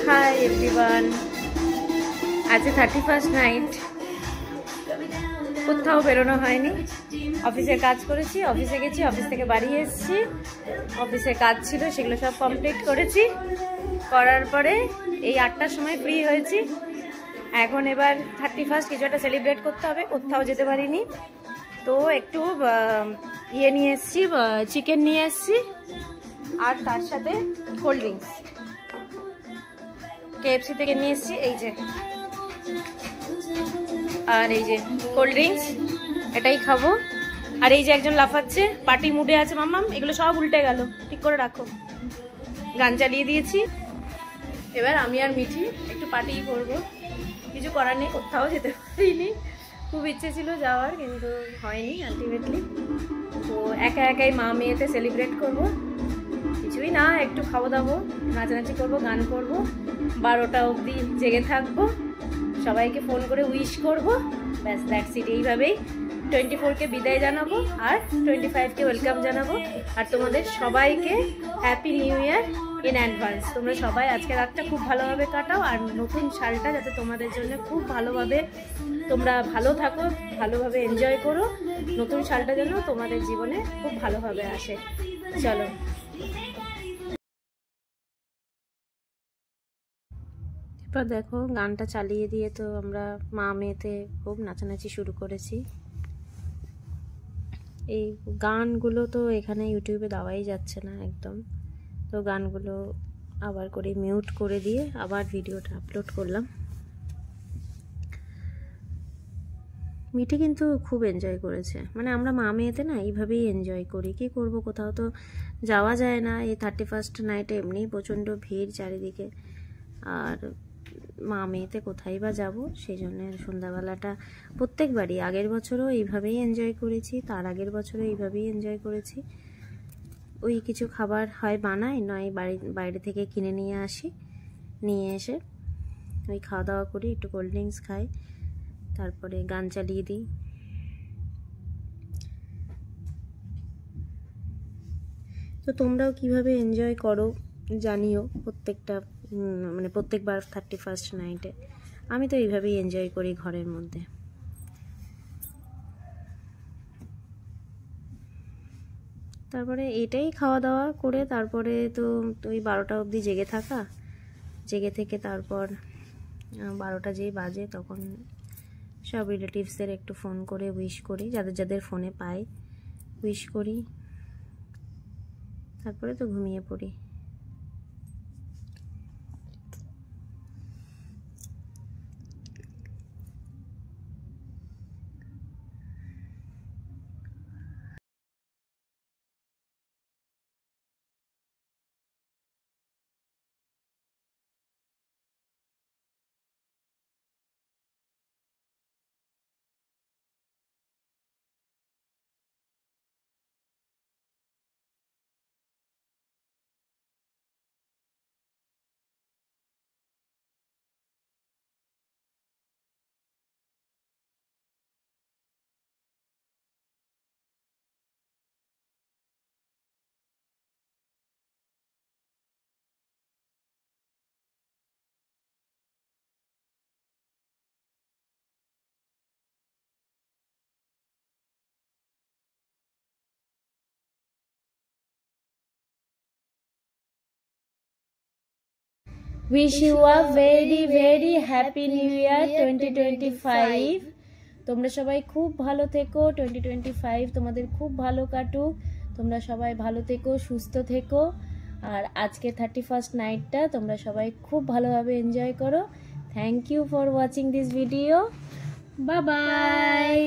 Hi everyone, আজ 31st night, কোথাও বেরোনো হয়নি। অফিসের কাজ করেছি, অফিসে গেছি, অফিস থেকে বাড়ি এসেছি। অফিসে কাজ ছিল, সেগুলো সব কমপ্লিট করেছি। করার পরে এই 8টার সময় ফ্রি হয়েছি। এখন এবার 31st কিছু একটা সেলিব্রেট করতে হবে, কোথাও যেতে পারিনি। তো একটু ইয়ে নিয়ে এসেছি, চিকেন নিয়ে এসেছি, আর তার সাথে কোল্ড ড্রিঙ্কস KFC থেকে নিয়ে এসেছি। এই যে, আর এই যে কোল্ড ড্রিঙ্কস, এটাই খাবো। আর এই যে একজন লাফাচ্ছে, পার্টি মুডে আছে মাম্মাম। এগুলো সব উল্টে গেল, ঠিক করে রাখো। গান চালিয়ে দিয়েছি। এবার আমি আর মিঠি একটু পার্টি করবো। কিছু করার নেই, কোথাও যেতে পারিনি। খুব ইচ্ছে ছিল যাওয়ার, কিন্তু হয়নি আলটিমেটলি। তো একা একাই মা মেয়েতে সেলিব্রেট করবো। কিছুই না, একটু খাওয়া দাবো, নাচানাচি করবো, গান করবো, 12টা অবধি জেগে থাকবো, সবাইকে ফোন করে উইশ করবো, ব্যাস দ্যাটস ইট। এইভাবেই 24কে বিদায় জানাবো আর 25কে ওয়েলকাম জানাবো। আর তোমাদের সবাইকে happy new year in advance. তোমরা সবাই আজকে রাতটা খুব ভালোভাবে কাটাও, আর নতুন সালটা যাতে তোমাদের জন্য খুব ভালোভাবে তোমরা ভালো থাকো, ভালোভাবে এনজয় করো। নতুন সালটা যেন তোমাদের জীবনে খুব ভালোভাবে আসে। চলো, এবার দেখো গানটা চালিয়ে দিয়ে তো আমরা মা মেয়েতে খুব নাচানাচি শুরু করেছি। এই গানগুলো তো এখানে ইউটিউবে দেওয়াই যাচ্ছে না একদম। তো গানগুলো আবার করে মিউট করে দিয়ে আবার ভিডিওটা আপলোড করলাম। মিঠি কিন্তু খুব এনজয় করেছে। মানে আমরা মা মেয়েতে না এইভাবেই এনজয় করি। কি করব, কোথাও তো যাওয়া যায় না। এই 31st নাইটে এমনিই প্রচণ্ড ভিড় চারিদিকে, আর মা মেয়েতে কোথায় বা যাবো। সেই জন্য সন্ধ্যাবেলাটা প্রত্যেকবারই, আগের বছরও এইভাবেই এনজয় করেছি, তার আগের বছরও এইভাবেই এনজয় করেছি। ওই কিছু খাবার হয় বানাই, নয় বাইরে থেকে কিনে নিয়ে আসি, নিয়ে এসে ওই খাওয়া দাওয়া করি, একটু কোল্ড ড্রিঙ্কস খাই, তারপরে গান চালিয়ে দিই। তো তোমরাও কিভাবে এনজয় করো জানিও প্রত্যেকবার 31st নাইটে। আমি তো এইভাবেই এনজয় করি ঘরের মধ্যে। তারপরে এটাই খাওয়া দাওয়া করে তারপরে তো ওই 12টা অবধি জেগে থাকা, জেগে থেকে তারপর 12টা যেই বাজে তখন সব রিলেটিভসদের একটু ফোন করে উইশ করি, যাদের যাদের ফোনে পাই উইশ করি, তারপরে তো ঘুমিয়ে পড়ি। Wish you a very very happy new year 2025। তোমরা সবাই খুব ভালো থেকো, 2025 তোমাদের খুব ভালো কাটুক। তোমরা সবাই ভালো থেকো, সুস্থ থেকো। আর আজকে 31st নাইটটা তোমরা সবাই খুব ভালোভাবে এনজয় করো। Thank you for watching this video. Bye by.